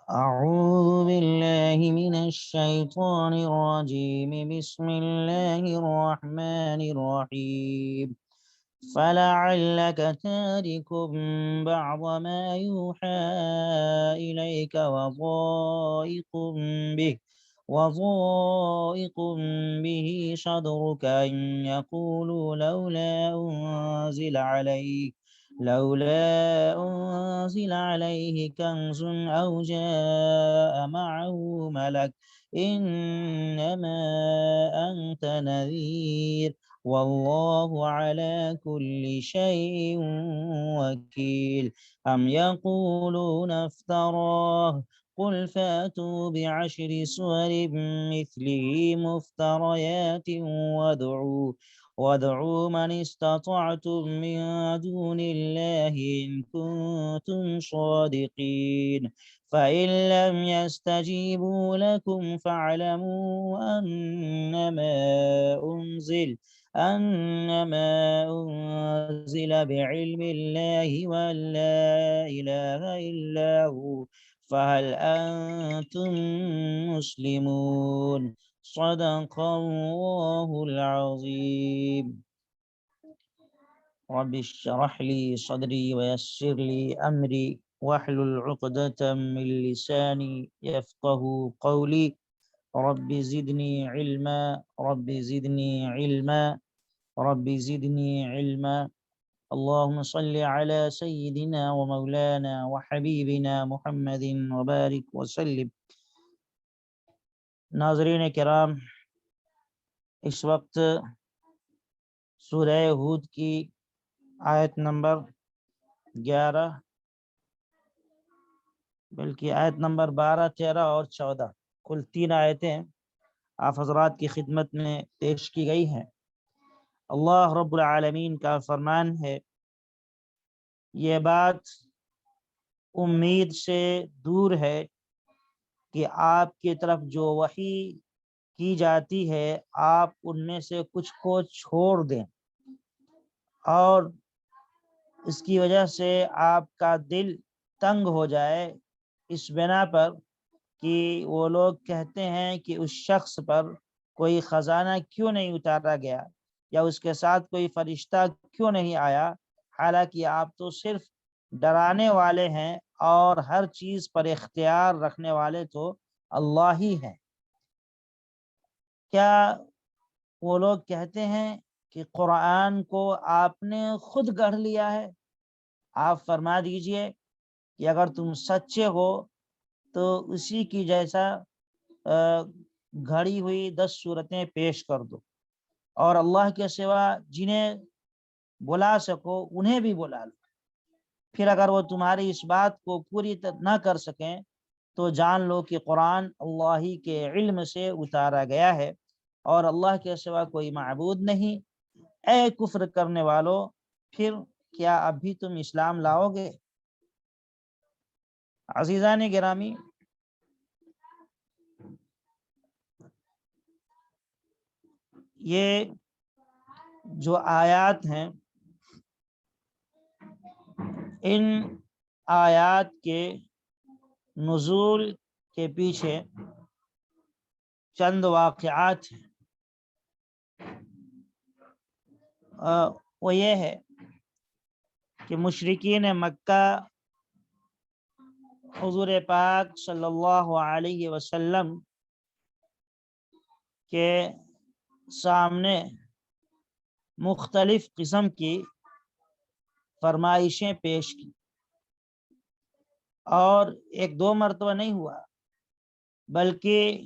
أعوذ بالله من الشيطان الرجيم بسم الله الرحمن الرحيم فلعلك تارك بعض ما يوحى إليك وضائق به صدرك أن يقولوا لولا أنزل عليه كنز أو جاء معه ملك إنما أنت نذير والله على كل شيء وكيل أم يقولون افتراه قل فاتوا بعشر سور مثله مفتريات وادعوا من استطعتم من دون الله إن كنتم صادقين فإن لم يستجيبوا لكم فاعلموا أنما أنزل بعلم الله وأن لا إله إلا هو فهل أنتم مسلمون صدق الله العظيم رب اشرح لي صدري ويسر لي أمري واحلل عقدة من لساني يفقه قولي رب زدني علما رب زدني علما رب زدني علما اللهم صل على سيدنا ومولانا وحبيبنا محمد وبارك وسلم. ناظرین کرام، اس وقت سورہ ہود کی آیت نمبر 11 بلکہ آیت نمبر 12، 13 اور 14 کل 3 آیتیں آپ حضرات کی خدمت میں پیش کی گئی ہیں. اللہ رب العالمین کا فرمان ہے، یہ بات امید سے دور ہے کہ آپ کی طرف جو وحی کی جاتی ہے آپ ان میں سے کچھ کو چھوڑ دیں، اور اس کی وجہ سے آپ کا دل تنگ ہو جائے اس بنا پر کہ وہ لوگ کہتے ہیں کہ اس شخص پر کوئی خزانہ کیوں نہیں اتارا گیا یا اس کے ساتھ کوئی فرشتہ کیوں نہیں آیا، حالانکہ آپ تو صرف ڈرانے والے ہیں اور ہر چیز پر اختیار رکھنے والے تو اللہ ہی ہیں. کیا وہ لوگ کہتے ہیں کہ قرآن کو آپ نے خود گڑھ لیا ہے؟ آپ فرما دیجئے کہ اگر تم سچے ہو تو اسی کی جیسا گھڑی ہوئی 10 صورتیں پیش کر دو، اور اللہ کے سوا جنہیں بلا سکو انہیں بھی بلا لو. پھر اگر وہ تمہاری اس بات کو پوری نہ کر سکیں تو جان لو کہ قرآن اللہ ہی کے علم سے اتارا گیا ہے اور اللہ کے سوا کوئی معبود نہیں. اے کفر کرنے والو، پھر کیا اب بھی تم اسلام لاؤ گے؟ عزیزان گرامی، یہ جو آیات ہیں، ان آیات کے نزول کے پیچھے چند واقعات ہیں. وہ یہ ہے کہ مشرکین مکہ حضور پاک صلی اللہ علیہ وسلم کے سامنے مختلف قسم کی فرمائشیں پیش کی، اور 1-2 مرتبہ نہیں ہوا بلکہ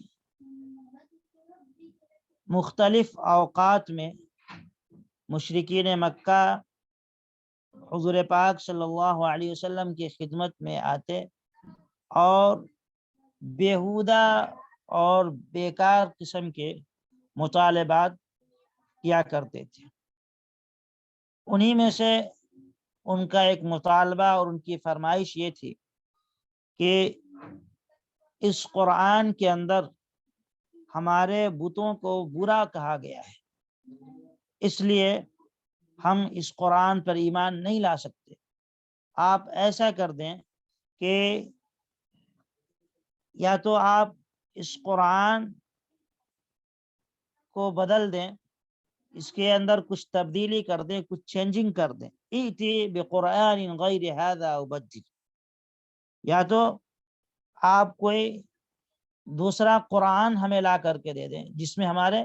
مختلف اوقات میں مشرکین مکہ حضور پاک صلی اللہ علیہ وسلم کی خدمت میں آتے اور بیہودہ اور بیکار قسم کے مطالبات کیا کرتے تھے. انہی میں سے ان کا ایک مطالبہ اور ان کی فرمائش یہ تھی کہ اس قرآن کے اندر ہمارے بتوں کو برا کہا گیا ہے، اس لیے ہم اس قرآن پر ایمان نہیں لا سکتے. آپ ایسا کر دیں کہ یا تو آپ اس قرآن کو بدل دیں، اس کے اندر کچھ تبدیلی کر دیں، کچھ چینجنگ کر دیں، ایتی بقرآن غیر ھذا او بدل، یا تو آپ کوئی دوسرا قرآن ہمیں لا کر کے دے دیں جس میں ہمارے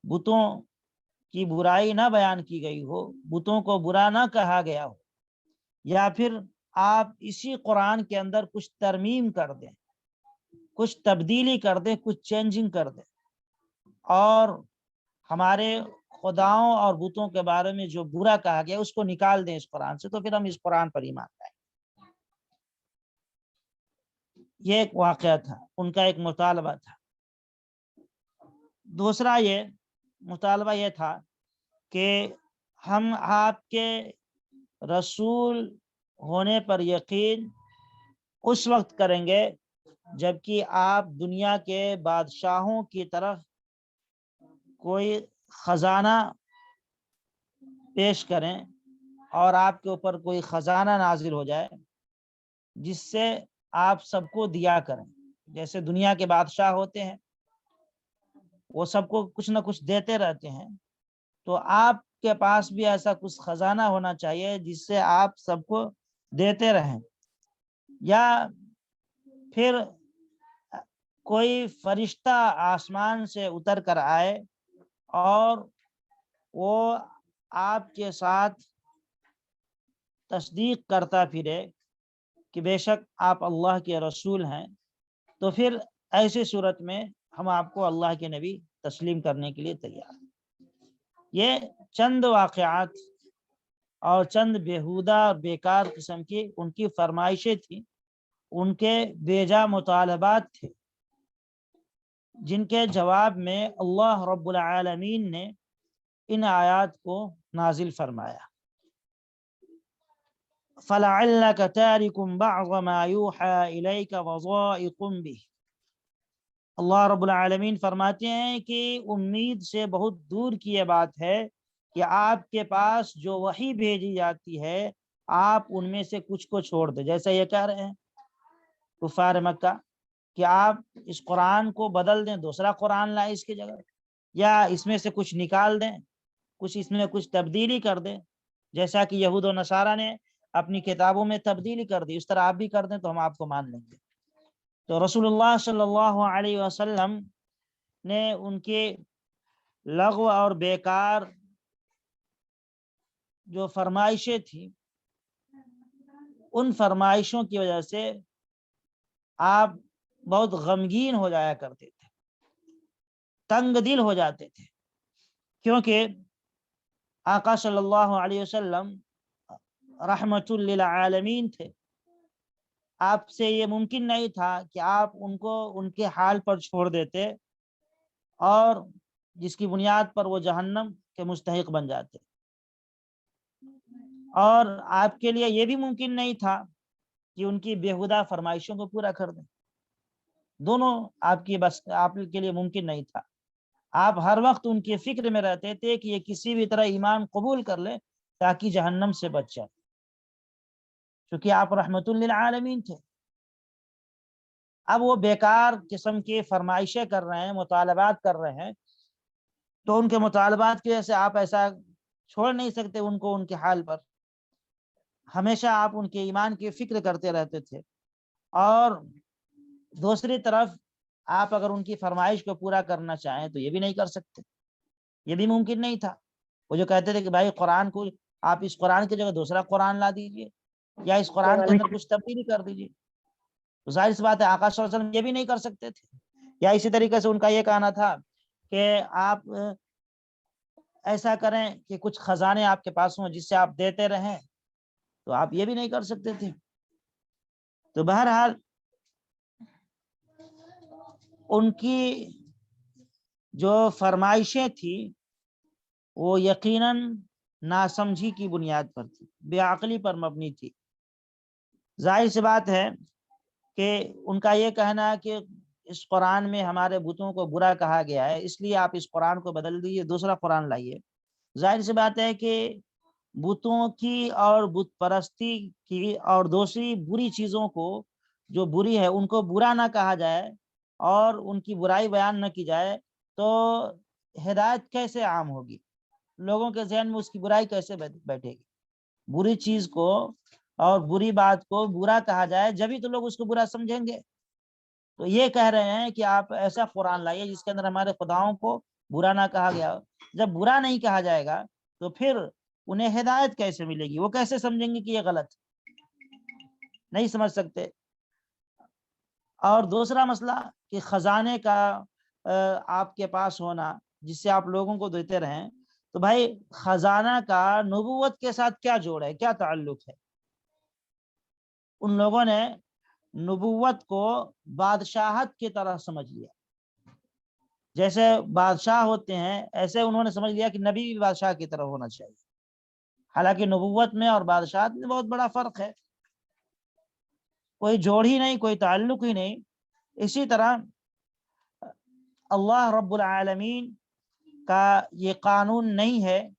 بتوں کی برائی نہ بیان کی گئی ہو، بتوں کو برا نہ کہا گیا ہو، یا پھر آپ اسی قرآن کے اندر کچھ ترمیم کر دیں، کچھ تبدیلی کر دیں، کچھ چینجنگ کر دیں، اور ہمارے خداؤں اور بتوں کے بارے میں جو برا کہا گیا اس کو نکال دیں اس قرآن سے، تو پھر ہم اس قرآن پر ایمان لائیں۔ یہ ایک واقعہ تھا، ان کا ایک مطالبہ تھا۔ دوسرا یہ مطالبہ یہ تھا کہ ہم آپ کے رسول ہونے پر یقین اس وقت کریں گے جبکہ آپ دنیا کے بادشاہوں کی طرف کوئی خزانہ پیش کریں اور آپ کے اوپر کوئی خزانہ نازل ہو جائے جس سے آپ سب کو دیا کریں۔ جیسے دنیا کے بادشاہ ہوتے ہیں، وہ سب کو کچھ نہ کچھ دیتے رہتے ہیں، تو آپ کے پاس بھی ایسا کچھ خزانہ ہونا چاہیے جس سے آپ سب کو دیتے رہیں، یا پھر کوئی فرشتہ آسمان سے اتر کر آئے اور وہ آپ کے ساتھ تصدیق کرتا پھرے کہ بے شک آپ اللہ کے رسول ہیں، تو پھر ایسی صورت میں ہم آپ کو اللہ کے نبی تسلیم کرنے کے لیے تیار ہیں۔ یہ چند واقعات اور چند بیہودہ اور بیکار قسم کی ان کی فرمائشیں تھیں، ان کے بیجا مطالبات تھے، جن کے جواب میں اللہ رب العالمین نے ان آیات کو نازل فرمایا۔ فَلَعَلَّكَ تَارِكٌ بَعْضَ مَا يُوحَى إِلَيْكَ وَضَائِقٌ بِهِ۔ اللہ رب العالمین فرماتے ہیں کہ امید سے بہت دور کی یہ بات ہے کہ آپ کے پاس جو وحی بھیجی جاتی ہے آپ ان میں سے کچھ کو چھوڑ دیں، جیسا یہ کہہ رہے ہیں کفار مکہ کہ آپ اس قرآن کو بدل دیں، دوسرا قرآن لائیں اس کی جگہ، یا اس میں سے کچھ نکال دیں، کچھ اس میں کچھ تبدیلی کر دیں، جیسا کہ یہود و نصارہ نے اپنی کتابوں میں تبدیلی کر دی، اس طرح آپ بھی کر دیں تو ہم آپ کو مان لیں گے۔ تو رسول اللہ صلی اللہ علیہ وسلم نے ان کے لغو اور بیکار جو فرمائشیں تھیں ان فرمائشوں کی وجہ سے آپ بہت غمگین ہو جایا کرتے تھے، تنگ دل ہو جاتے تھے، کیونکہ آقا صلی اللہ علیہ وسلم رحمت للعالمین تھے، آپ سے یہ ممکن نہیں تھا کہ آپ ان کو ان کے حال پر چھوڑ دیتے اور جس کی بنیاد پر وہ جہنم کے مستحق بن جاتے، اور آپ کے لیے یہ بھی ممکن نہیں تھا کہ ان کی بیہودہ فرمائشوں کو پورا کر دیں۔ دونوں آپ کے لیے ممکن نہیں تھا۔ آپ ہر وقت ان کے فکر میں رہتے تھے کہ یہ کسی بھی طرح ایمان قبول کر لے تاکہ جہنم سے بچ جائے، کیونکہ آپ رحمت للعالمین تھے۔ اب وہ بیکار قسم کی فرمائشیں کر رہے ہیں، مطالبات کر رہے ہیں، تو ان کے مطالبات کی وجہ سے آپ ایسا چھوڑ نہیں سکتے ان کو ان کے حال پر، ہمیشہ آپ ان کے ایمان کی فکر کرتے رہتے تھے، اور دوسری طرف آپ اگر ان کی فرمائش کو پورا کرنا چاہیں تو یہ بھی نہیں کر سکتے، یہ بھی ممکن نہیں تھا۔ وہ جو کہتے تھے کہ بھائی قرآن کو آپ اس قرآن کی جگہ دوسرا قرآن لا دیجئے یا اس قرآن کے اندر کچھ تبدیلی کر دیجئے، تو ظاہر سی بات ہے آقا صلی اللہ علیہ وسلم یہ بھی نہیں کر سکتے تھے۔ یا اسی طریقے سے ان کا یہ کہنا تھا کہ آپ ایسا کریں کہ کچھ خزانے آپ کے پاس ہوں جس سے آپ دیتے رہیں، تو آپ یہ بھی نہیں کر سکتے تھے۔ تو بہرحال ان کی جو فرمائشیں تھیں وہ یقیناً ناسمجھی کی بنیاد پر تھی، بے عقلی پر مبنی تھی۔ ظاہر سی بات ہے کہ ان کا یہ کہنا ہے کہ اس قرآن میں ہمارے بتوں کو برا کہا گیا ہے، اس لیے آپ اس قرآن کو بدل دیجیے، دوسرا قرآن لائیے۔ ظاہر سی بات ہے کہ بتوں کی اور بت پرستی کی اور دوسری بری چیزوں کو جو بری ہے ان کو برا نہ کہا جائے اور ان کی برائی بیان نہ کی جائے تو ہدایت کیسے عام ہوگی؟ لوگوں کے ذہن میں اس کی برائی کیسے بیٹھے گی؟ بری چیز کو اور بری بات کو برا کہا جائے جبھی تو لوگ اس کو برا سمجھیں گے۔ تو یہ کہہ رہے ہیں کہ آپ ایسا قرآن لائیے جس کے اندر ہمارے خداؤں کو برا نہ کہا گیا ہو۔ جب برا نہیں کہا جائے گا تو پھر انہیں ہدایت کیسے ملے گی؟ وہ کیسے سمجھیں گے کہ یہ غلط؟ نہیں سمجھ سکتے۔ اور دوسرا مسئلہ کہ خزانے کا آپ کے پاس ہونا جس سے آپ لوگوں کو دیتے رہیں، تو بھائی خزانہ کا نبوت کے ساتھ کیا جوڑ ہے، کیا تعلق ہے؟ ان لوگوں نے نبوت کو بادشاہت کی طرح سمجھ لیا، جیسے بادشاہ ہوتے ہیں ایسے انہوں نے سمجھ لیا کہ نبی بھی بادشاہ کی طرح ہونا چاہیے، حالانکہ نبوت میں اور بادشاہت میں بہت بڑا فرق ہے، کوئی جوڑ ہی نہیں، کوئی تعلق ہی نہیں۔ اسی طرح اللہ رب العالمین کا یہ قانون نہیں ہے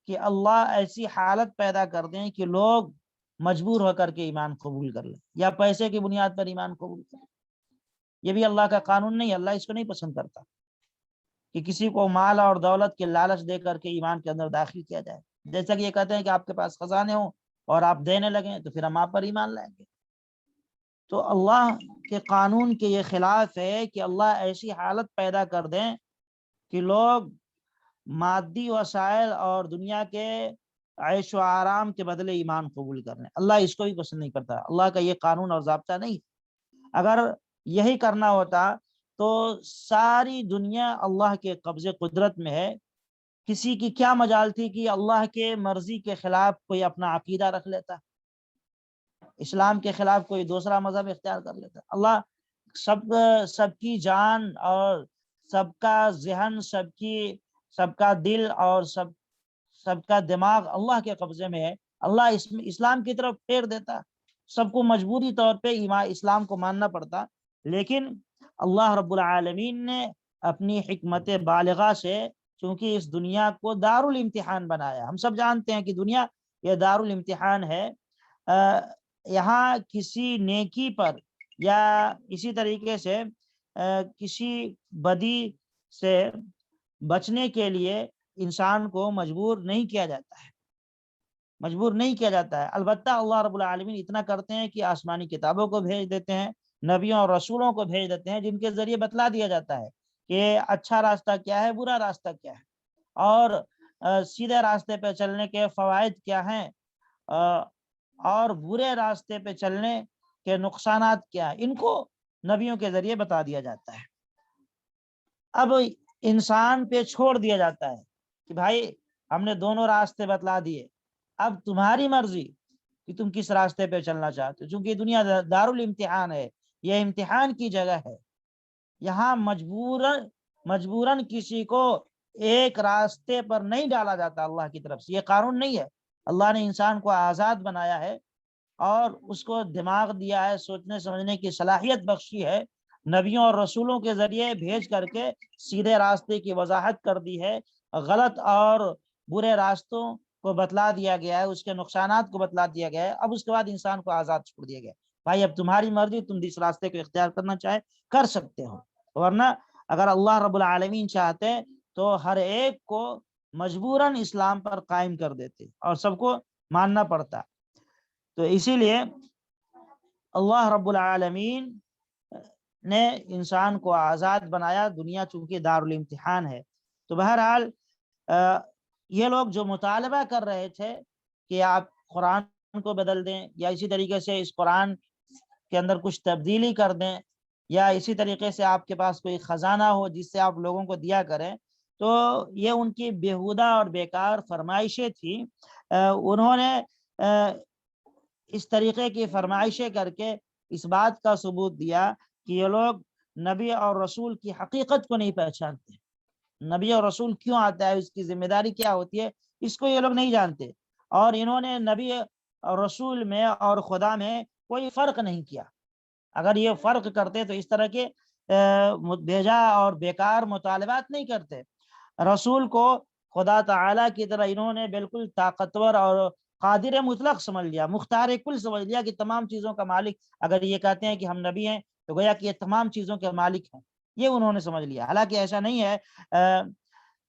کہ اللہ ایسی حالت پیدا کر دیں کہ لوگ مجبور ہو کر کے ایمان قبول کر لیں یا پیسے کی بنیاد پر ایمان قبول کر لیں۔ یہ بھی اللہ کا قانون نہیں ہے، اللہ اس کو نہیں پسند کرتا کہ کسی کو مال اور دولت کے لالچ دے کر کے ایمان کے اندر داخل کیا جائے۔ جیسا کہ یہ کہتے ہیں کہ آپ کے پاس خزانے ہوں اور آپ دینے لگیں تو پھر ہم آپ پر ایمان لائیں گے۔ تو اللہ کے قانون کے یہ خلاف ہے کہ اللہ ایسی حالت پیدا کر دیں کہ لوگ مادی وسائل اور دنیا کے عیش و آرام کے بدلے ایمان قبول کر لیں۔ اللہ اس کو بھی پسند نہیں کرتا، اللہ کا یہ قانون اور ضابطہ نہیں۔ اگر یہی کرنا ہوتا تو ساری دنیا اللہ کے قبضے قدرت میں ہے، کسی کی کیا مجال تھی کہ اللہ کے مرضی کے خلاف کوئی اپنا عقیدہ رکھ لیتا، اسلام کے خلاف کوئی دوسرا مذہب اختیار کر لیتا۔ اللہ سب کی جان اور سب کا ذہن، سب کا دل اور سب کا دماغ اللہ کے قبضے میں ہے، اللہ اسلام کی طرف پھیر دیتا، سب کو مجبوری طور پہ اسلام کو ماننا پڑتا۔ لیکن اللہ رب العالمین نے اپنی حکمت بالغہ سے چونکہ اس دنیا کو دار الامتحان بنایا، ہم سب جانتے ہیں کہ دنیا یہ دار الامتحان ہے، یہاں کسی نیکی پر یا اسی طریقے سے کسی بدی سے بچنے کے لیے انسان کو مجبور نہیں کیا جاتا ہے، البتہ اللہ رب العالمین اتنا کرتے ہیں کہ آسمانی کتابوں کو بھیج دیتے ہیں، نبیوں اور رسولوں کو بھیج دیتے ہیں جن کے ذریعے بتلا دیا جاتا ہے کہ اچھا راستہ کیا ہے، برا راستہ کیا ہے، اور سیدھے راستے پہ چلنے کے فوائد کیا ہیں اور برے راستے پہ چلنے کے نقصانات کیا ہیں، ان کو نبیوں کے ذریعے بتا دیا جاتا ہے۔ اب انسان پہ چھوڑ دیا جاتا ہے کہ بھائی ہم نے دونوں راستے بتلا دیے، اب تمہاری مرضی کہ تم کس راستے پہ چلنا چاہتے ہو، چونکہ دنیا دار الامتحان ہے، یہ امتحان کی جگہ ہے، یہاں مجبوراً کسی کو ایک راستے پر نہیں ڈالا جاتا، اللہ کی طرف سے یہ قانون نہیں ہے۔ اللہ نے انسان کو آزاد بنایا ہے اور اس کو دماغ دیا ہے، سوچنے سمجھنے کی صلاحیت بخشی ہے، نبیوں اور رسولوں کے ذریعے بھیج کر کے سیدھے راستے کی وضاحت کر دی ہے، غلط اور برے راستوں کو بتلا دیا گیا ہے، اس کے نقصانات کو بتلا دیا گیا ہے۔ اب اس کے بعد انسان کو آزاد چھوڑ دیا گیا، بھائی اب تمہاری مرضی، تم جس راستے کو اختیار کرنا چاہے کر سکتے ہو، ورنہ اگر اللہ رب العالمین چاہتے تو ہر ایک کو مجبوراً اسلام پر قائم کر دیتے اور سب کو ماننا پڑتا۔ تو اسی لیے اللہ رب العالمین نے انسان کو آزاد بنایا، دنیا چونکہ دار الامتحان ہے۔ تو بہرحال یہ لوگ جو مطالبہ کر رہے تھے کہ آپ قرآن کو بدل دیں یا اسی طریقے سے اس قرآن کے اندر کچھ تبدیلی کر دیں یا اسی طریقے سے آپ کے پاس کوئی خزانہ ہو جس سے آپ لوگوں کو دیا کریں، تو یہ ان کی بیہودہ اور بیکار فرمائشیں تھیں۔ انہوں نے اس طریقے کی فرمائشیں کر کے اس بات کا ثبوت دیا کہ یہ لوگ نبی اور رسول کی حقیقت کو نہیں پہچانتے، نبی اور رسول کیوں آتا ہے، اس کی ذمہ داری کیا ہوتی ہے، اس کو یہ لوگ نہیں جانتے، اور انہوں نے نبی اور رسول میں اور خدا میں کوئی فرق نہیں کیا۔ اگر یہ فرق کرتے تو اس طرح کے بھیجا اور بیکار مطالبات نہیں کرتے۔ رسول کو خدا تعالی کی طرح انہوں نے بالکل طاقتور اور قادر مطلق سمجھ لیا، مختار کل سمجھ لیا کہ تمام چیزوں کا مالک اگر یہ کہتے ہیں کہ ہم نبی ہیں تو گویا کہ یہ تمام چیزوں کے مالک ہیں، یہ انہوں نے سمجھ لیا، حالانکہ ایسا نہیں ہے۔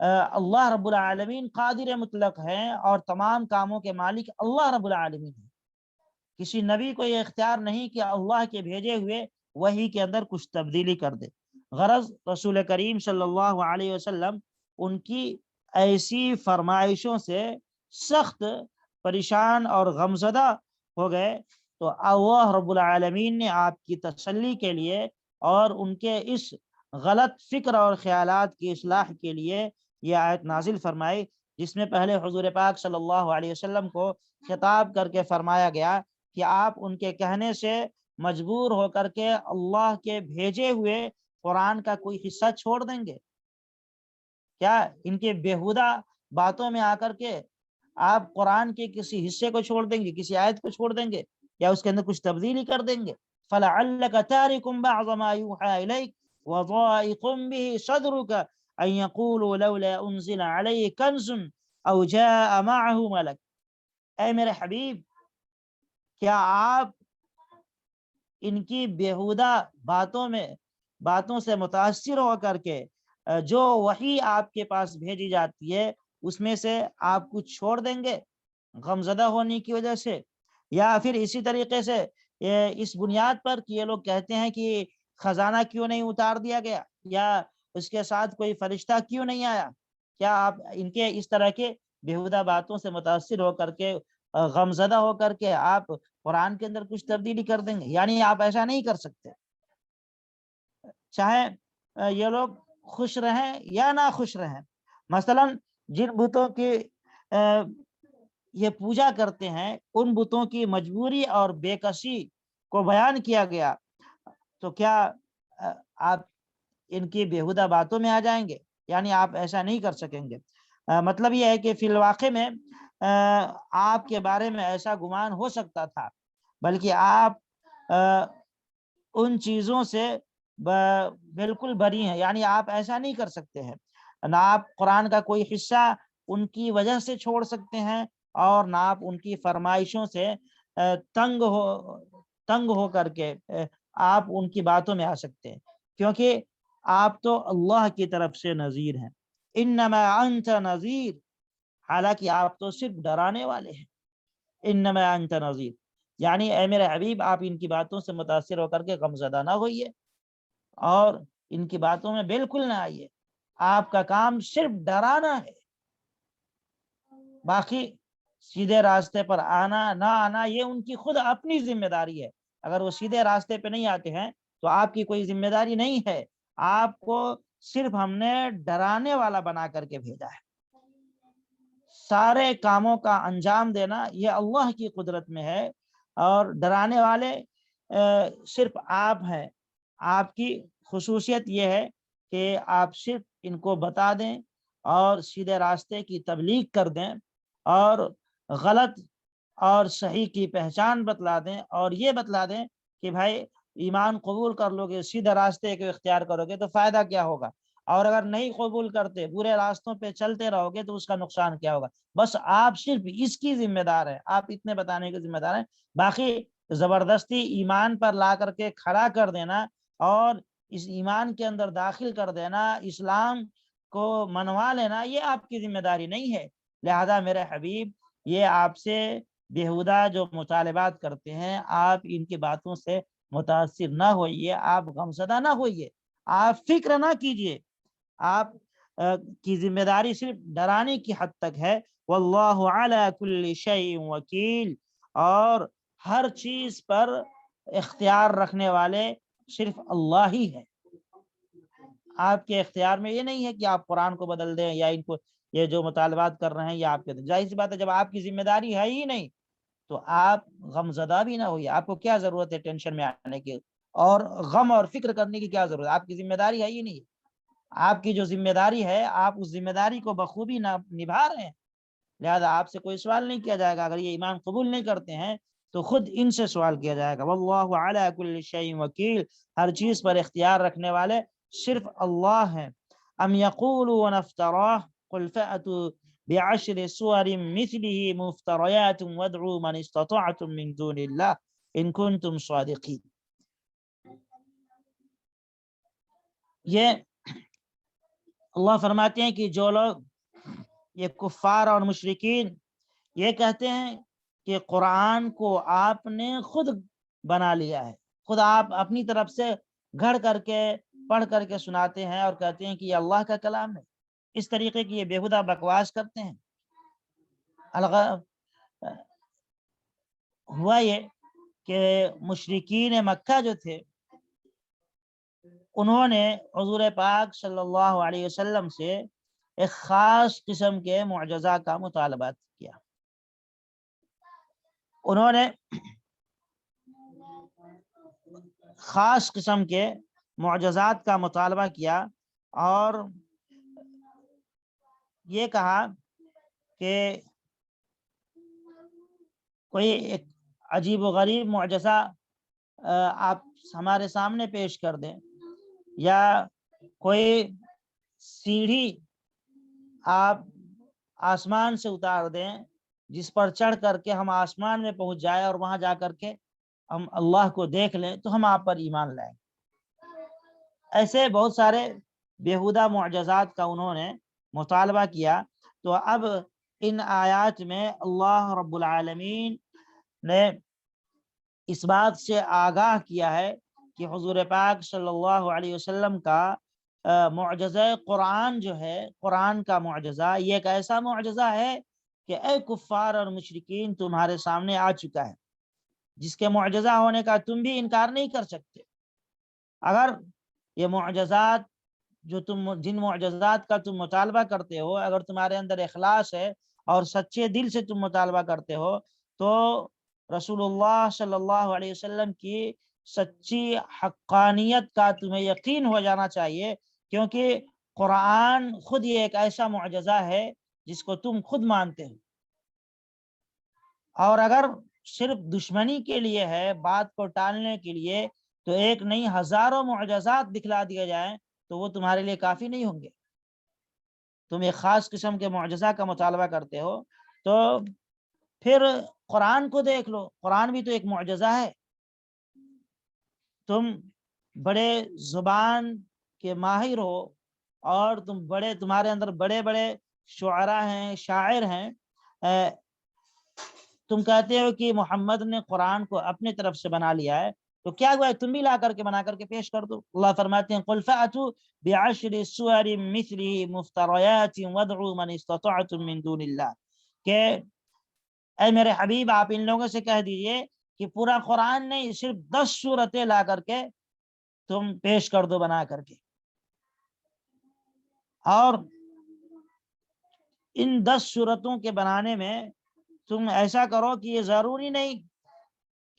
اللہ رب العالمین قادر مطلق ہیں اور تمام کاموں کے مالک اللہ رب العالمین ہیں۔ کسی نبی کو یہ اختیار نہیں کہ اللہ کے بھیجے ہوئے وحی کے اندر کچھ تبدیلی کر دے۔ غرض رسول کریم صلی اللہ علیہ وسلم ان کی ایسی فرمائشوں سے سخت پریشان اور غمزدہ ہو گئے، تو اللہ رب العالمین نے آپ کی تسلی کے لیے اور ان کے اس غلط فکر اور خیالات کی اصلاح کے لیے یہ آیت نازل فرمائی، جس میں پہلے حضور پاک صلی اللہ علیہ وسلم کو خطاب کر کے فرمایا گیا کہ آپ ان کے کہنے سے مجبور ہو کر کے اللہ کے بھیجے ہوئے قرآن کا کوئی حصہ چھوڑ دیں گے کیا؟ ان کے بیہودہ باتوں میں آ کر کے آپ قرآن کے کسی حصے کو چھوڑ دیں گے، کسی آیت کو چھوڑ دیں گے، یا اس کے اندر کچھ تبدیلی کر دیں گے؟ فَلَعَلَّكَ تَارِكٌ بَعْضَ مَا يُوحَىٰ إِلَيْكَ وَضَائِقٌ بِهِ صَدْرُكَ أَن يَقُولُوا لَوْلَا أُنزِلَ عَلَيْهِ كَنزٌ أَوْ جَاءَ مَعَهُ مَلَكٌ۔ اے میرے حبیب، کیا آپ ان کی بیہودہ باتوں سے متاثر ہو کر کے جو وحی آپ کے پاس بھیجی جاتی ہے اس میں سے آپ کچھ چھوڑ دیں گے غمزدہ ہونے کی وجہ سے؟ یا پھر اسی طریقے سے اس بنیاد پر کہ یہ لوگ کہتے ہیں کہ خزانہ کیوں نہیں اتار دیا گیا، یا اس کے ساتھ کوئی فرشتہ کیوں نہیں آیا، کیا آپ ان کے اس طرح کے بیہودہ باتوں سے متاثر ہو کر کے غمزدہ ہو کر کے آپ قرآن کے اندر کچھ تبدیلی کر دیں گے؟ یعنی آپ ایسا نہیں کر سکتے، چاہے یہ لوگ خوش رہیں یا نہ خوش رہیں۔ مثلا جن بتوں کی یہ پوجا کرتے ہیں ان بتوں کی مجبوری اور بے کسی کو بیان کیا گیا، تو کیا آپ ان کی بیہودہ باتوں میں آ جائیں گے؟ یعنی آپ ایسا نہیں کر سکیں گے۔ مطلب یہ ہے کہ فی الواقع میں آپ کے بارے میں ایسا گمان ہو سکتا تھا، بلکہ آپ ان چیزوں سے بالکل بری ہیں، یعنی آپ ایسا نہیں کر سکتے ہیں، نہ آپ قرآن کا کوئی حصہ ان کی وجہ سے چھوڑ سکتے ہیں، اور نہ آپ ان کی فرمائشوں سے تنگ ہو کر کے آپ ان کی باتوں میں آ سکتے ہیں، کیونکہ آپ تو اللہ کی طرف سے نذیر ہیں۔ انما انت نذیر، حالانکہ آپ تو صرف ڈرانے والے ہیں۔ انما انت نذیر یعنی اے میرے حبیب، آپ ان کی باتوں سے متاثر ہو کر کے غمزدہ نہ ہوئیے اور ان کی باتوں میں بالکل نہ آئیے، آپ کا کام صرف ڈرانا ہے، باقی سیدھے راستے پر آنا نہ آنا یہ ان کی خود اپنی ذمہ داری ہے۔ اگر وہ سیدھے راستے پہ نہیں آتے ہیں تو آپ کی کوئی ذمہ داری نہیں ہے، آپ کو صرف ہم نے ڈرانے والا بنا کر کے بھیجا ہے۔ سارے کاموں کا انجام دینا یہ اللہ کی قدرت میں ہے، اور ڈرانے والے صرف آپ ہیں۔ آپ کی خصوصیت یہ ہے کہ آپ صرف ان کو بتا دیں اور سیدھے راستے کی تبلیغ کر دیں، اور غلط اور صحیح کی پہچان بتلا دیں، اور یہ بتلا دیں کہ بھائی ایمان قبول کر لو گے، سیدھے راستے کو اختیار کرو گے تو فائدہ کیا ہوگا، اور اگر نہیں قبول کرتے برے راستوں پہ چلتے رہو گے تو اس کا نقصان کیا ہوگا۔ بس آپ صرف اس کی ذمہ دار ہیں، آپ اتنے بتانے کے ذمہ دار ہیں، باقی زبردستی ایمان پر لا کر کے کھڑا کر دینا اور اس ایمان کے اندر داخل کر دینا، اسلام کو منوا لینا، یہ آپ کی ذمہ داری نہیں ہے۔ لہذا میرے حبیب، یہ آپ سے بیہودہ جو مطالبات کرتے ہیں آپ ان کی باتوں سے متاثر نہ ہوئیے، آپ غمزدہ نہ ہوئیے، آپ فکر نہ کیجیے، آپ کی ذمہ داری صرف ڈرانے کی حد تک ہے۔ واللہ علی کل شیء وکیل، اور ہر چیز پر اختیار رکھنے والے صرف اللہ ہی ہے۔ آپ کے اختیار میں یہ نہیں ہے کہ آپ قرآن کو بدل دیں یا ان کو یہ جو مطالبات کر رہے ہیں یہ آپ کے، ظاہر سی بات ہے جب آپ کی ذمہ داری ہے ہی نہیں تو آپ غمزدہ بھی نہ ہوئیے۔ آپ کو کیا ضرورت ہے ٹینشن میں آنے کی اور غم اور فکر کرنے کی؟ کیا ضرورت ہے؟ آپ کی ذمہ داری ہے ہی نہیں۔ آپ کی جو ذمہ داری ہے آپ اس ذمہ داری کو بخوبی نبھا رہے ہیں، لہذا آپ سے کوئی سوال نہیں کیا جائے گا۔ اگر یہ ایمان قبول نہیں کرتے ہیں تو خود ان سے سوال کیا جائے گا۔ واللہ علی کل شیء وکیل، ہر چیز پر اختیار رکھنے والے صرف اللہ ہیں۔ ام یقولون افتراہ قل فأتوا بعشر سور مثله مفتريات وادعوا من استطعتم من دون الله ان كنتم صادقين. یہ اللہ فرماتے ہیں کہ جو لوگ یہ کفار اور مشرکین یہ کہتے ہیں کہ قرآن کو آپ نے خود بنا لیا ہے، خود آپ اپنی طرف سے گھڑ کر کے پڑھ کر کے سناتے ہیں اور کہتے ہیں کہ یہ اللہ کا کلام ہے، اس طریقے کی یہ بےہودہ بکواس کرتے ہیں. ہوا یہ کہ مشرکین مکہ جو تھے انہوں نے حضور پاک صلی اللہ علیہ وسلم سے ایک خاص قسم کے معجزہ کا مطالبہ کیا. انہوں نے خاص قسم کے معجزات کا مطالبہ کیا اور یہ کہا کہ کوئی ایک عجیب و غریب معجزہ آپ ہمارے سامنے پیش کر دیں، یا کوئی سیڑھی آپ آسمان سے اتار دیں جس پر چڑھ کر کے ہم آسمان میں پہنچ جائیں اور وہاں جا کر کے ہم اللہ کو دیکھ لیں تو ہم آپ پر ایمان لائیں. ایسے بہت سارے بیہودہ معجزات کا انہوں نے مطالبہ کیا. تو اب ان آیات میں اللہ رب العالمین نے اس بات سے آگاہ کیا ہے کہ حضور پاک صلی اللہ علیہ وسلم کا معجزہ قرآن جو ہے، قرآن کا معجزہ، یہ ایک ایسا معجزہ ہے کہ اے کفار اور مشرکین تمہارے سامنے آ چکا ہے، جس کے معجزہ ہونے کا تم بھی انکار نہیں کر سکتے. اگر یہ معجزات جن معجزات کا تم مطالبہ کرتے ہو، اگر تمہارے اندر اخلاص ہے اور سچے دل سے تم مطالبہ کرتے ہو تو رسول اللہ صلی اللہ علیہ وسلم کی سچی حقانیت کا تمہیں یقین ہو جانا چاہیے، کیونکہ قرآن خود یہ ایک ایسا معجزہ ہے جس کو تم خود مانتے ہو. اور اگر صرف دشمنی کے لیے ہے، بات کو ٹالنے کے لیے، تو ایک نہیں ہزاروں معجزات دکھلا دیے جائیں تو وہ تمہارے لیے کافی نہیں ہوں گے. تم ایک خاص قسم کے معجزہ کا مطالبہ کرتے ہو تو پھر قرآن کو دیکھ لو، قرآن بھی تو ایک معجزہ ہے. تم بڑے زبان کے ماہر ہو اور تمہارے اندر بڑے بڑے شعراء ہیں، شاعر ہیں، تم کہتے ہو کہ محمد نے قرآن کو اپنے طرف سے بنا لیا ہے، تو کیا ہوا ہے تم بھی لا کر کے بنا کر کے پیش کر دو. اللہ فرماتے ہیں قل فأتوا بعشر سور مثله مفتریات وادعوا من استطعتم من دون اللہ، کہ اے میرے حبیب آپ ان لوگوں سے کہہ دیجئے کہ پورا قرآن نہیں، صرف 10 سورتیں لا کر کے تم پیش کر دو بنا کر کے. اور ان 10 سورتوں کے بنانے میں تم ایسا کرو کہ یہ ضروری نہیں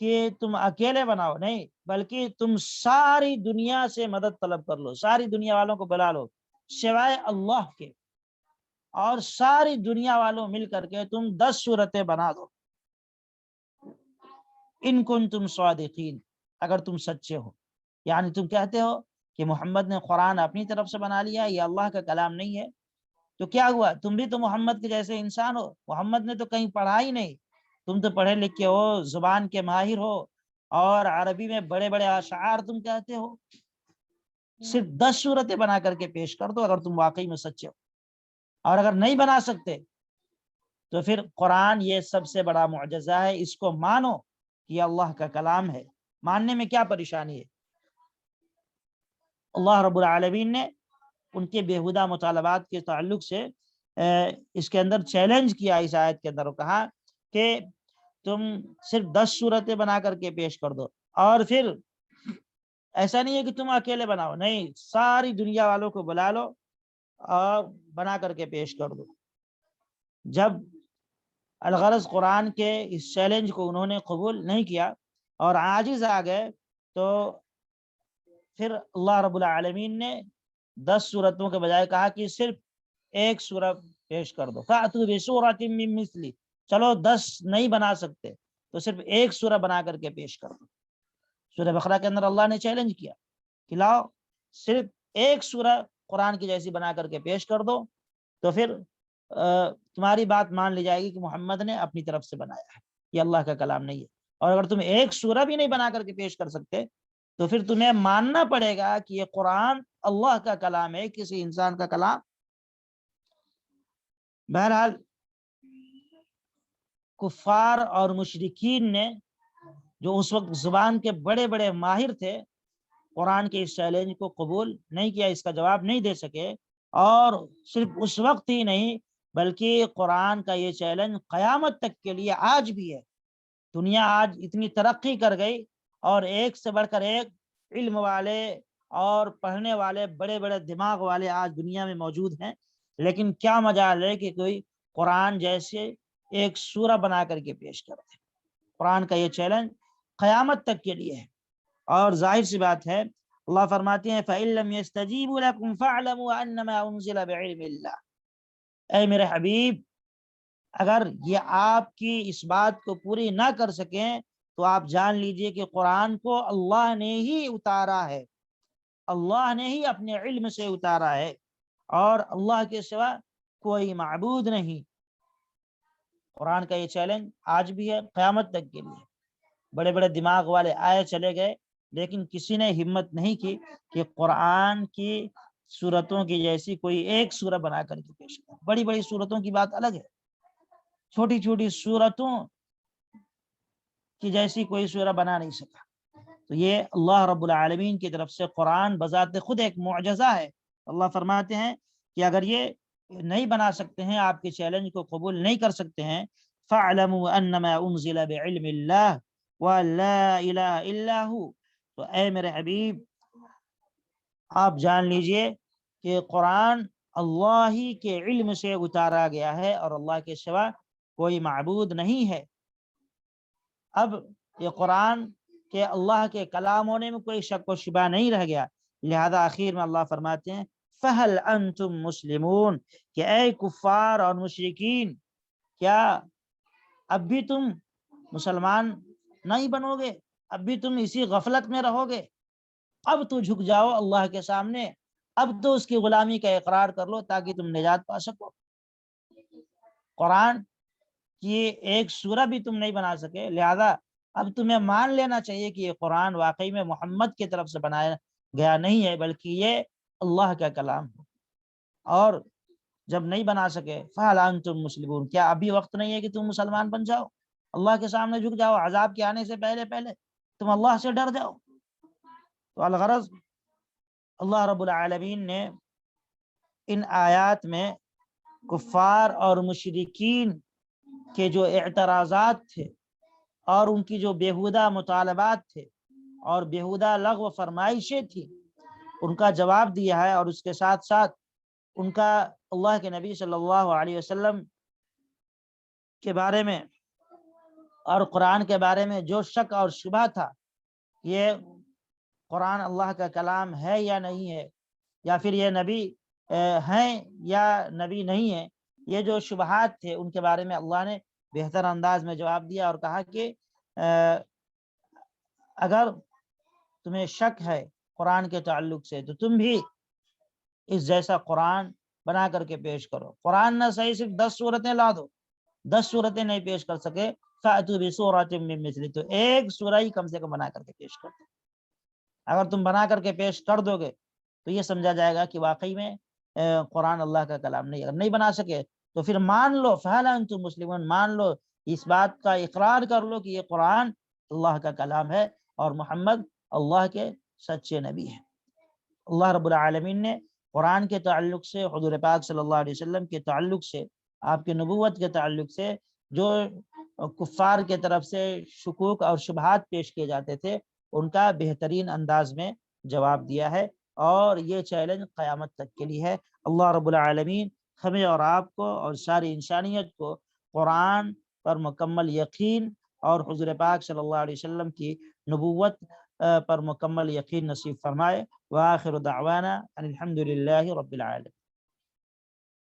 کہ تم اکیلے بناؤ، نہیں، بلکہ تم ساری دنیا سے مدد طلب کر لو، ساری دنیا والوں کو بلا لو سوائے اللہ کے، اور ساری دنیا والوں مل کر کے تم 10 سورتیں بنا دو. ان کنتم صادقین، اگر تم سچے ہو. یعنی تم کہتے ہو کہ محمد نے قرآن اپنی طرف سے بنا لیا، یہ اللہ کا کلام نہیں ہے، تو کیا ہوا؟ تم بھی تو محمد کے جیسے انسان ہو. محمد نے تو کہیں پڑھا ہی نہیں، تم تو پڑھے لکھے ہو، زبان کے ماہر ہو، اور عربی میں بڑے بڑے اشعار تم کہتے ہو. صرف 10 سورتیں بنا کر کے پیش کر دو اگر تم واقعی میں سچے ہو. اور اگر نہیں بنا سکتے تو پھر قرآن یہ سب سے بڑا معجزہ ہے، اس کو مانو کہ یہ اللہ کا کلام ہے. ماننے میں کیا پریشانی ہے؟ اللہ رب العالمین نے ان کے بیہودہ مطالبات کے تعلق سے اس کے اندر چیلنج کیا، اس آیت کے اندر کہا کہ تم صرف 10 سورتیں بنا کر کے پیش کر دو، اور پھر ایسا نہیں ہے کہ تم اکیلے بناؤ، نہیں، ساری دنیا والوں کو بلا لو اور بنا کر کے پیش کر دو. جب الغرض قرآن کے اس چیلنج کو انہوں نے قبول نہیں کیا اور عاجز آ گئے، تو پھر اللہ رب العالمین نے 10 سورتوں کے بجائے کہا کہ صرف ایک سورت پیش کر دو. فَأْتُوا بِسُورَةٍ مِّن مِّثْلِهِ، چلو 10 نہیں بنا سکتے تو صرف ایک سورہ بنا کر کے پیش کر دو. سورہ بقرہ کے اندر اللہ نے چیلنج کیا کہ لاؤ صرف ایک سورہ قرآن کی جیسی بنا کر کے پیش کر دو. تو پھر تمہاری بات مان لی جائے گی کہ محمد نے اپنی طرف سے بنایا ہے، یہ اللہ کا کلام نہیں ہے۔ اور اگر تم ایک سورہ بھی نہیں بنا کر کے پیش کر سکتے تو پھر تمہیں ماننا پڑے گا کہ یہ قرآن اللہ کا کلام ہے، کسی انسان کا کلام۔ بہرحال کفار اور مشرکین نے جو اس وقت زبان کے بڑے بڑے ماہر تھے، قرآن کے اس چیلنج کو قبول نہیں کیا، اس کا جواب نہیں دے سکے۔ اور صرف اس وقت ہی نہیں بلکہ قرآن کا یہ چیلنج قیامت تک کے لیے آج بھی ہے۔ دنیا آج اتنی ترقی کر گئی اور ایک سے بڑھ کر ایک علم والے اور پڑھنے والے بڑے بڑے دماغ والے آج دنیا میں موجود ہیں، لیکن کیا مجال ہے کہ کوئی قرآن جیسے ایک سورہ بنا کر کے پیش کرتے۔ قرآن کا یہ چیلنج قیامت تک کے لیے ہے۔ اور ظاہر سی بات ہے، اللہ فرماتے ہیں فَإِن لَّمْ يَسْتَجِيبُوا لَكُمْ فَاعْلَمُوا أَنَّمَا أُنزِلَ بِعِلْمِ اللَّهِ۔ اے میرے حبیب، اگر یہ آپ کی اس بات کو پوری نہ کر سکیں تو آپ جان لیجئے کہ قرآن کو اللہ نے ہی اتارا ہے، اللہ نے ہی اپنے علم سے اتارا ہے، اور اللہ کے سوا کوئی معبود نہیں۔ قرآن کا یہ چیلنج آج بھی ہے، قیامت تک کے لیے۔ بڑے بڑے دماغ والے آئے چلے گئے، لیکن کسی نے ہمت نہیں کی کہ قرآن کی سورتوں کی جیسی کوئی ایک سورہ بنا کر کے پیش کرے۔ بڑی بڑی سورتوں کی بات الگ ہے، چھوٹی چھوٹی سورتوں کی جیسی کوئی سورہ بنا نہیں سکا۔ تو یہ اللہ رب العالمین کی طرف سے قرآن بذات خود ایک معجزہ ہے۔ اللہ فرماتے ہیں کہ اگر یہ نہیں بنا سکتے ہیں، آپ کے چیلنج کو قبول نہیں کر سکتے ہیں، فَاعْلَمُوا أَنَّمَا أُنزِلَ بِعِلْمِ اللَّهِ وَلَا إِلَهَ إِلَّا هُوَ۔ تو اے میرے حبیب، آپ جان لیجئے کہ قرآن اللہ ہی کے علم سے اتارا گیا ہے اور اللہ کے سوا کوئی معبود نہیں ہے۔ اب یہ قرآن کہ اللہ کے کلام ہونے میں کوئی شک و شبہ نہیں رہ گیا، لہذا آخر میں اللہ فرماتے ہیں فَهَلْ أَنْتُمْ مُسْلِمُونَ، کہ اے کفار اور مشرکین، کیا اب بھی تم مسلمان نہیں بنو گے؟ اب بھی تم اسی غفلت میں رہو گے؟ اب تو جھک جاؤ اللہ کے سامنے، اب تو اس کی غلامی کا اقرار کر لو تاکہ تم نجات پا سکو۔ قرآن کی ایک سورہ بھی تم نہیں بنا سکے، لہذا اب تمہیں مان لینا چاہیے کہ یہ قرآن واقعی میں محمد کی طرف سے بنایا گیا نہیں ہے، بلکہ یہ اللہ کا کلام ہے۔ اور جب نہیں بنا سکے فَهَلْ أَنْتُمْ مُسْلِمُونَ، کیا ابھی وقت نہیں ہے کہ تم مسلمان بن جاؤ، اللہ کے سامنے جھک جاؤ، عذاب کے آنے سے پہلے پہلے تم اللہ سے ڈر جاؤ۔ تو الغرض اللہ رب العالمین نے ان آیات میں کفار اور مشرکین کے جو اعتراضات تھے اور ان کی جو بیہودہ مطالبات تھے اور بیہودہ لغو فرمائشیں تھیں، ان کا جواب دیا ہے، اور اس کے ساتھ ساتھ ان کا اللہ کے نبی صلی اللہ علیہ وسلم کے بارے میں اور قرآن کے بارے میں جو شک اور شبہ تھا، یہ قرآن اللہ کا کلام ہے یا نہیں ہے، یا پھر یہ نبی ہیں یا نبی نہیں ہے، یہ جو شبہات تھے ان کے بارے میں اللہ نے بہتر انداز میں جواب دیا اور کہا کہ اگر تمہیں شک ہے قرآن کے تعلق سے تو تم بھی اس جیسا قرآن بنا کر کے پیش کرو۔ قرآن نہ صحیح صرف 10 صورتیں لا دو، 10 صورتیں نہیں پیش کر سکے، فَأْتُوا بِسُورَةٍ مِّن مِّثْلِهِ، تو ایک سورہ ہی کم سے کم بنا کر کے پیش کر دو۔ اگر تم بنا کر کے پیش کر دو گے تو یہ سمجھا جائے گا کہ واقعی میں قرآن اللہ کا کلام نہیں۔ اگر نہیں بنا سکے تو پھر مان لو فَهَلْ أَنْتُمْ مُسْلِمُونَ، مان لو، اس بات کا اقرار کر لو کہ یہ قرآن اللہ کا کلام ہے اور محمد اللہ کے سچے نبی ہیں۔ اللہ رب العالمین نے قرآن کے تعلق سے، حضور پاک صلی اللہ علیہ وسلم کے تعلق سے، آپ کے نبوت کے تعلق سے جو کفار کے طرف سے شکوک اور شبہات پیش کیے جاتے تھے، ان کا بہترین انداز میں جواب دیا ہے، اور یہ چیلنج قیامت تک کے لیے ہے۔ اللہ رب العالمین ہمیں اور آپ کو اور ساری انسانیت کو قرآن پر مکمل یقین اور حضور پاک صلی اللہ علیہ وسلم کی نبوت پر مکمل یقین نصیب فرمائے۔ وآخر دعوانا ان الحمد للہ رب العالمین۔